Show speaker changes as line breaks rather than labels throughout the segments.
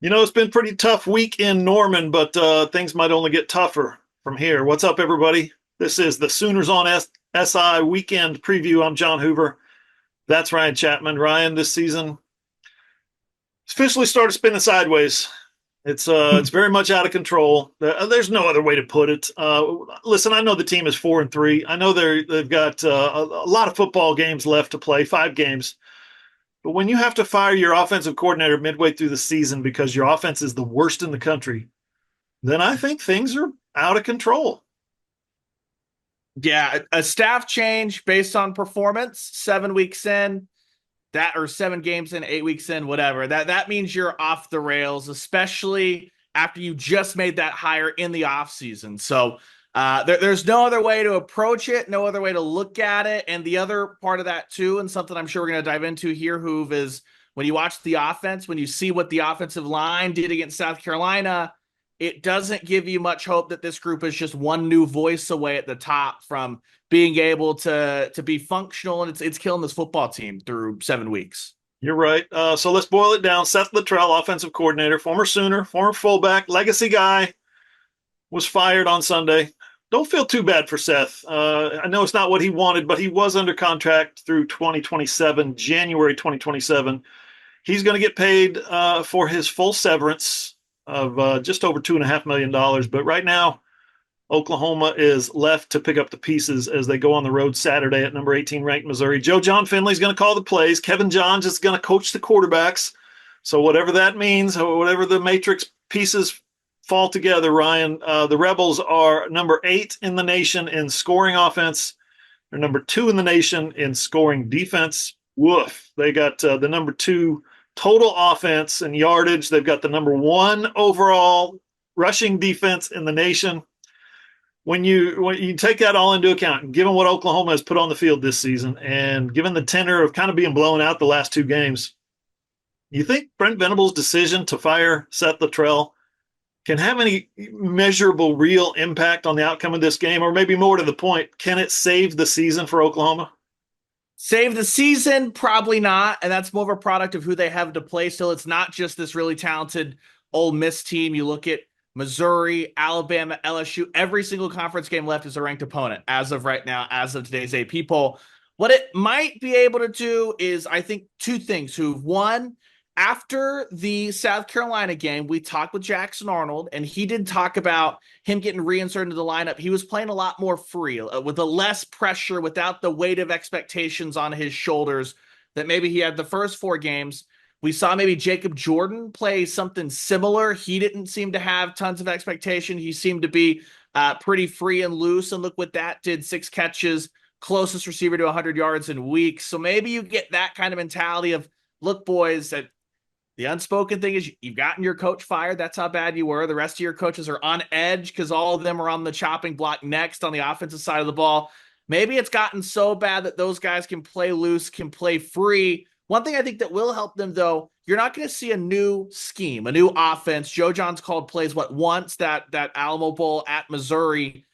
It's been pretty tough week in Norman, but things might only get tougher from here. What's up, everybody? This is the Sooners on SI weekend preview. I'm John Hoover. That's Ryan Chapman. Ryan, this season officially started spinning sideways. It's very much out of control. There's no other way to put it. Listen, I know the team is 4-3. I know they've got a lot of football games left to play, 5 games. But when you have to fire your offensive coordinator midway through the season because your offense is the worst in the country, then I think things are out of control.
Yeah, a staff change based on performance, 7 weeks in, that or 7 games in, 8 weeks in, whatever. That means you're off the rails, especially after you just made that hire in the offseason. So there's no other way to approach it, no other way to look at it. And the other part of that too, and something I'm sure we're going to dive into here, Hoove, is when you watch the offense, when you see what the offensive line did against South Carolina, it doesn't give you much hope that this group is just one new voice away at the top from being able to be functional, and it's killing this football team through 7 weeks.
You're right. So let's boil it down. Seth Littrell, offensive coordinator, former Sooner, former fullback, legacy guy, was fired on Sunday. Don't feel too bad for Seth. I know it's not what he wanted, but he was under contract through 2027, January 2027. He's going to get paid for his full severance of just over $2.5 million. But right now, Oklahoma is left to pick up the pieces as they go on the road Saturday at number 18 ranked Missouri. Joe John Finley's going to call the plays. Kevin Johns is going to coach the quarterbacks. So whatever that means, or whatever the matrix pieces fall together, Ryan, the Rebels are number 8 in the nation in scoring offense. They're number 2 in the nation in scoring defense. Woof. They got the number 2 total offense and yardage. They've got the number 1 overall rushing defense in the nation. When you take that all into account, and given what Oklahoma has put on the field this season, and given the tenor of kind of being blown out the last 2 games, you think Brent Venables' decision to fire Seth Littrell can have any measurable, real impact on the outcome of this game? Or maybe more to the point, can it save the season for Oklahoma?
Save the season? Probably not. And that's more of a product of who they have to play still. It's not just this really talented Ole Miss team. You look at Missouri, Alabama, LSU, every single conference game left is a ranked opponent as of right now, as of today's AP poll. What it might be able to do is, I think, 2 things. One, after the South Carolina game, we talked with Jackson Arnold, and he did talk about him getting reinserted into the lineup. He was playing a lot more free, with a less pressure, without the weight of expectations on his shoulders that maybe he had the first 4 games. We saw maybe Jacob Jordan play something similar. He didn't seem to have tons of expectation. He seemed to be pretty free and loose. And look what that did. 6 catches, closest receiver to 100 yards in weeks. So maybe you get that kind of mentality of, look, boys, that the unspoken thing is you've gotten your coach fired. That's how bad you were. The rest of your coaches are on edge because all of them are on the chopping block next on the offensive side of the ball. Maybe it's gotten so bad that those guys can play loose, can play free. One thing I think that will help them, though, you're not going to see a new scheme, a new offense. Joe John's called plays once, that Alamo Bowl at Missouri,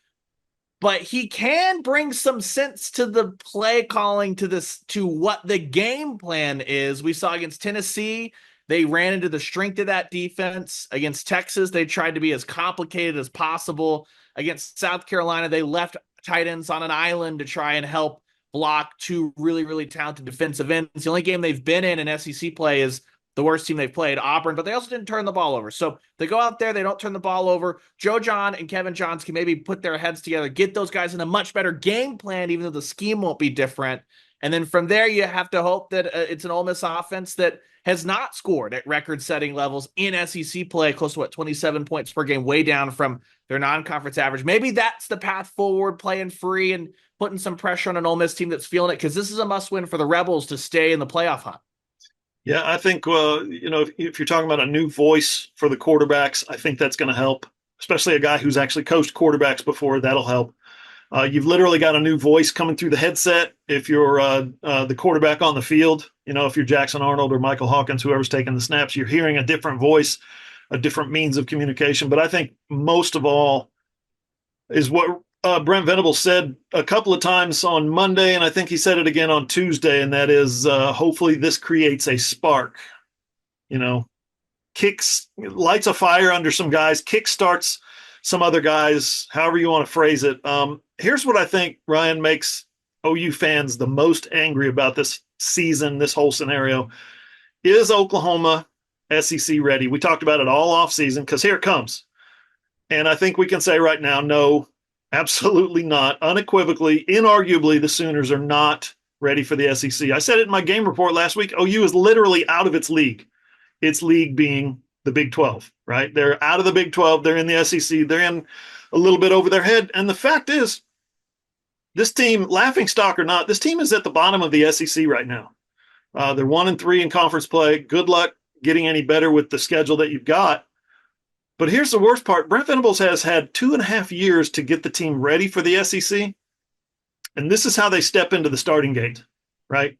but he can bring some sense to the play calling, to what the game plan is. We saw against Tennessee, they ran into the strength of that defense. Against Texas, they tried to be as complicated as possible. Against South Carolina, they left tight ends on an island to try and help block 2 really, really talented defensive ends. The only game they've been in SEC play is the worst team they've played, Auburn, but they also didn't turn the ball over. So they go out there, they don't turn the ball over. Joe John and Kevin Johns can maybe put their heads together, get those guys in a much better game plan, even though the scheme won't be different. And then from there, you have to hope that it's an Ole Miss offense that has not scored at record-setting levels in SEC play, close to 27 points per game, way down from their non-conference average. Maybe that's the path forward, playing free and putting some pressure on an Ole Miss team that's feeling it, because this is a must-win for the Rebels to stay in the playoff hunt.
Yeah, I think, if you're talking about a new voice for the quarterbacks, I think that's going to help, especially a guy who's actually coached quarterbacks before. That'll help. You've literally got a new voice coming through the headset if you're the quarterback on the field. If you're Jackson Arnold or Michael Hawkins, whoever's taking the snaps, you're hearing a different voice, a different means of communication. But I think most of all is what Brent Venables said a couple of times on Monday, and I think he said it again on Tuesday, and that is hopefully this creates a spark. lights a fire under some guys, kick starts some other guys, however you want to phrase it. Here's what I think, Ryan, makes OU fans the most angry about this season, this whole scenario. Is Oklahoma SEC ready? We talked about it all offseason because here it comes. And I think we can say right now, no, absolutely not. Unequivocally, inarguably, the Sooners are not ready for the SEC. I said it in my game report last week. OU is literally out of its league. Its league being the Big 12, right? They're out of the Big 12. They're in the SEC. They're in a little bit over their head. And the fact is, this team, laughing stock or not, this team is at the bottom of the SEC right now. They're 1-3 in conference play. Good luck getting any better with the schedule that you've got. But here's the worst part. Brent Venables has had 2.5 years to get the team ready for the SEC. And this is how they step into the starting gate, right?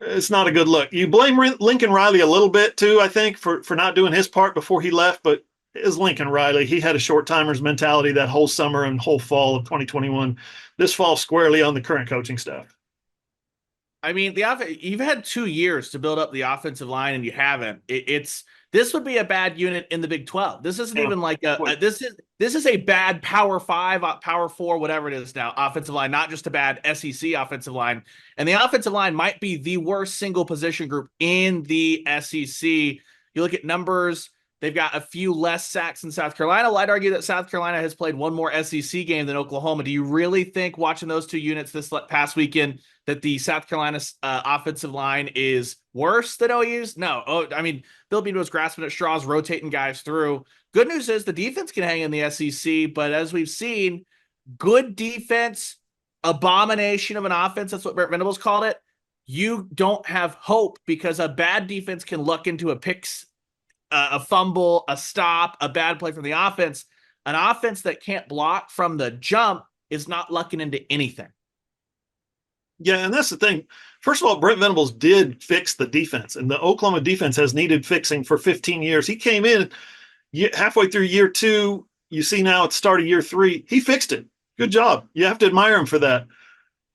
It's not a good look. You blame Lincoln Riley a little bit too, I think, for not doing his part before he left. But is Lincoln Riley? He had a short timers mentality that whole summer and whole fall of 2021. This falls squarely on the current coaching staff.
I mean, you've had 2 years to build up the offensive line, and you haven't. This would be a bad unit in the Big 12. This isn't even like this is a bad Power 5, Power 4, whatever it is now, offensive line, not just a bad SEC offensive line. And the offensive line might be the worst single position group in the SEC. You look at numbers, they've got a few less sacks in South Carolina. Well, I'd argue that South Carolina has played one more SEC game than Oklahoma. Do you really think, watching those two units this past weekend, that the South Carolina offensive line is worse than OU's? No. I mean, Bill Bean was grasping at straws, rotating guys through. Good news is the defense can hang in the SEC, but as we've seen, good defense, abomination of an offense, that's what Brent Venables called it. You don't have hope because a bad defense can luck into a fumble, a stop, a bad play from the offense. An offense that can't block from the jump is not lucking into anything.
Yeah, and that's the thing. First of all, Brent Venables did fix the defense, and the Oklahoma defense has needed fixing for 15 years. He came in halfway through year 2. You see now at the start of year 3, he fixed it. Good job. You have to admire him for that.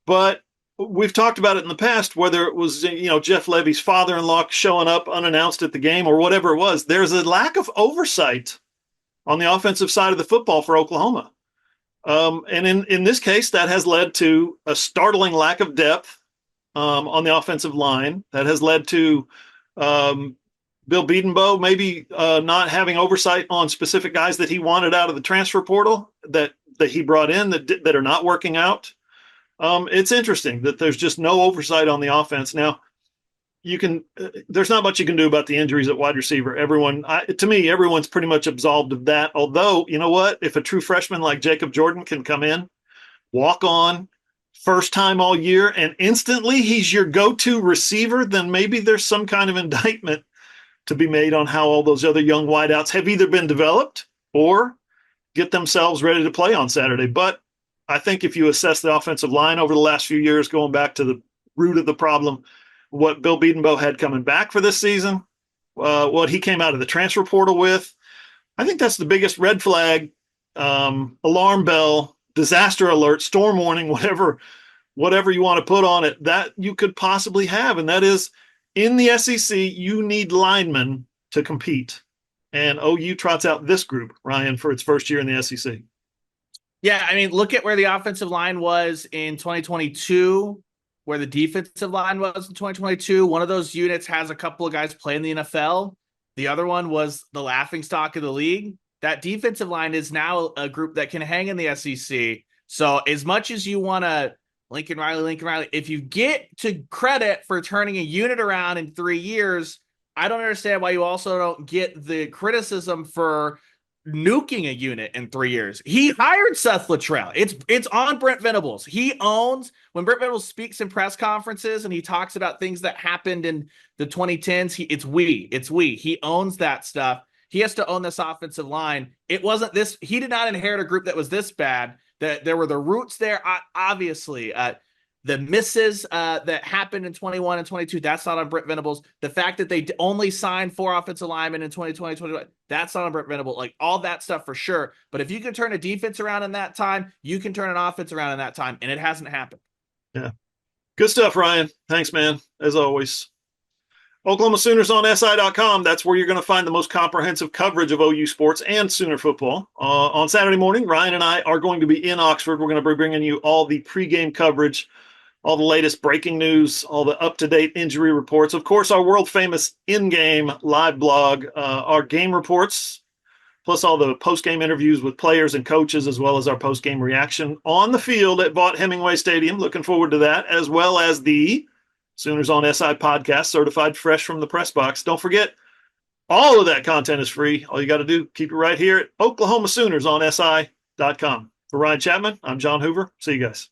But we've talked about it in the past, whether it was, Jeff Levy's father-in-law showing up unannounced at the game or whatever it was. There's a lack of oversight on the offensive side of the football for Oklahoma. And in this case, that has led to a startling lack of depth on the offensive line. That has led to Bill Bedenbaugh maybe not having oversight on specific guys that he wanted out of the transfer portal that he brought in that are not working out. It's interesting that there's just no oversight on the offense. Now, there's not much you can do about the injuries at wide receiver. To me, everyone's pretty much absolved of that. Although, you know what? If a true freshman like Jacob Jordan can come in, walk on, first time all year, and instantly he's your go-to receiver, then maybe there's some kind of indictment to be made on how all those other young wideouts have either been developed or get themselves ready to play on Saturday. But I think if you assess the offensive line over the last few years, going back to the root of the problem, what Bill Bedenbaugh had coming back for this season, what he came out of the transfer portal with, I think that's the biggest red flag, alarm bell, disaster alert, storm warning, whatever you want to put on it, that you could possibly have. And that is, in the SEC, you need linemen to compete. And OU trots out this group, Ryan, for its first year in the SEC.
Yeah, I mean, look at where the offensive line was in 2022, where the defensive line was in 2022. One of those units has a couple of guys playing the NFL. The other one was the laughingstock of the league. That defensive line is now a group that can hang in the SEC. So as much as you want to Lincoln Riley, if you get to credit for turning a unit around in 3 years, I don't understand why you also don't get the criticism for nuking a unit in 3 years. He hired Seth Littrell. It's on Brent Venables. He owns, when Brent Venables speaks in press conferences and he talks about things that happened in the 2010s, it's we. He owns that stuff. He has to own this offensive line. It wasn't this. He did not inherit a group that was this bad. That there were the roots there, obviously. The misses that happened in 21 and 22, that's not on Brent Venables. The fact that they only signed 4 offensive linemen in 2020, 2021, that's not on Brent Venables. Like, all that stuff for sure. But if you can turn a defense around in that time, you can turn an offense around in that time, and it hasn't happened.
Yeah. Good stuff, Ryan. Thanks, man, as always. Oklahoma Sooners on SI.com. That's where you're going to find the most comprehensive coverage of OU sports and Sooner football. On Saturday morning, Ryan and I are going to be in Oxford. We're going to be bringing you all the pregame coverage, all the latest breaking news, all the up-to-date injury reports. Of course, our world-famous in-game live blog, our game reports, plus all the post-game interviews with players and coaches, as well as our post-game reaction on the field at Vaught Hemingway Stadium. Looking forward to that, as well as the Sooners on SI podcast, certified fresh from the press box. Don't forget, all of that content is free. All you got to do, keep it right here at Oklahoma Sooners on SI.com. For Ryan Chapman, I'm John Hoover. See you guys.